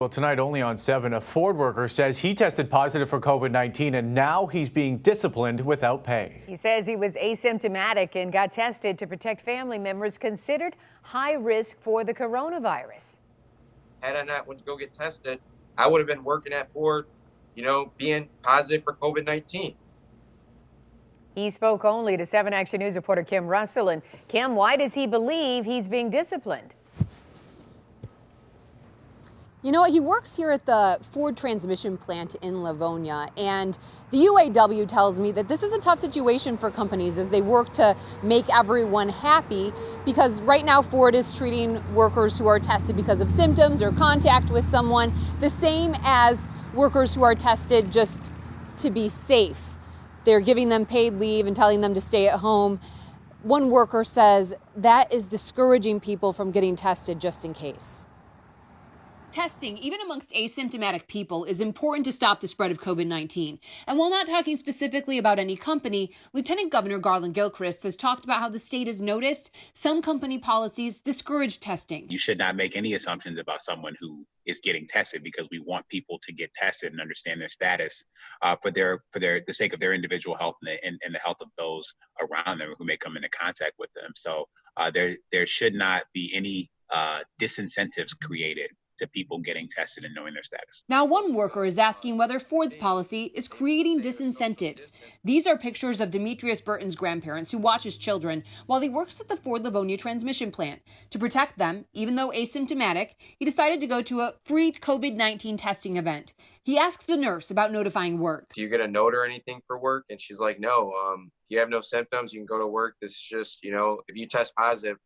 Well, tonight only on 7, a Ford worker says he tested positive for COVID-19 and now he's being disciplined without pay. He says he was asymptomatic and got tested to protect family members considered high risk for the coronavirus. Had I not went to go get tested, I would have been working at Ford, being positive for COVID-19. He spoke only to 7 Action News reporter Kim Russell. And Kim, why does he believe he's being disciplined? You know what? He works here at the Ford transmission plant in Livonia, and the UAW tells me that this is a tough situation for companies as they work to make everyone happy, because right now Ford is treating workers who are tested because of symptoms or contact with someone the same as workers who are tested just to be safe. They're giving them paid leave and telling them to stay at home. One worker says that is discouraging people from getting tested just in case. Testing, even amongst asymptomatic people, is important to stop the spread of COVID-19. And while not talking specifically about any company, Lieutenant Governor Garlin Gilchrist has talked about how the state has noticed some company policies discourage testing. You should not make any assumptions about someone who is getting tested, because we want people to get tested and understand their status for the sake of their individual health and the health of those around them who may come into contact with them. So there should not be any disincentives created to people getting tested and knowing their status. Now, one worker is asking whether Ford's policy is creating disincentives. These are pictures of Demetrius Burton's grandparents who watch his children while he works at the Ford Livonia transmission plant. To protect them, even though asymptomatic, he decided to go to a free COVID-19 testing event. He asked the nurse about notifying work. Do you get a note or anything for work? And she's like, no, you have no symptoms. You can go to work. This is just, if you test positive,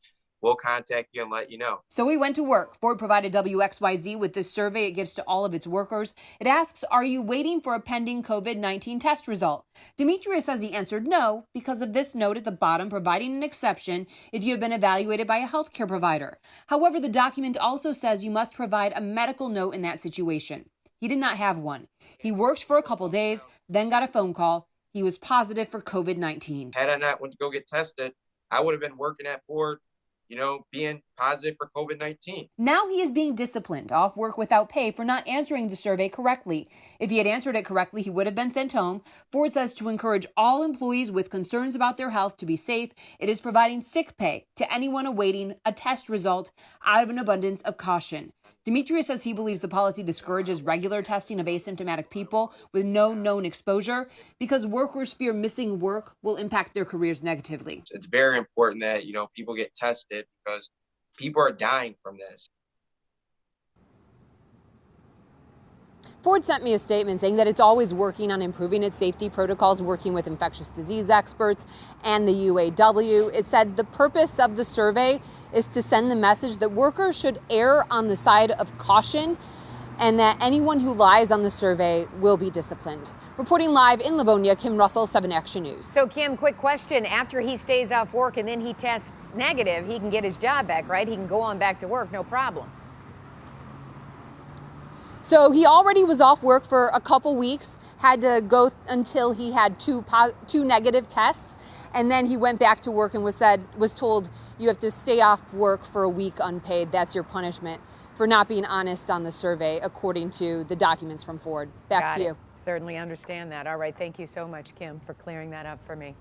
we'll contact you and let you know. So we went to work. Ford provided WXYZ with this survey it gives to all of its workers. It asks, are you waiting for a pending COVID-19 test result? Demetrius says he answered no because of this note at the bottom providing an exception if you have been evaluated by a healthcare provider. However, the document also says you must provide a medical note in that situation. He did not have one. He worked for a couple days, then got a phone call. He was positive for COVID-19. Had I not went to go get tested, I would have been working at Ford, being positive for COVID-19. Now he is being disciplined off work without pay for not answering the survey correctly. If he had answered it correctly, he would have been sent home. Ford says to encourage all employees with concerns about their health to be safe, it is providing sick pay to anyone awaiting a test result out of an abundance of caution. Demetrius says he believes the policy discourages regular testing of asymptomatic people with no known exposure because workers fear missing work will impact their careers negatively. It's very important that, people get tested because people are dying from this. Ford sent me a statement saying that it's always working on improving its safety protocols, working with infectious disease experts and the UAW. It said the purpose of the survey is to send the message that workers should err on the side of caution and that anyone who lies on the survey will be disciplined. Reporting live in Livonia, Kim Russell, 7 Action News. So, Kim, quick question. After he stays off work and then he tests negative, he can get his job back, right? He can go on back to work, no problem. So he already was off work for a couple weeks, had to go until he had two negative tests, and then he went back to work and was told you have to stay off work for a week unpaid. That's your punishment for not being honest on the survey, according to the documents from Ford. Back to you. Certainly understand that. All right. Thank you so much, Kim, for clearing that up for me.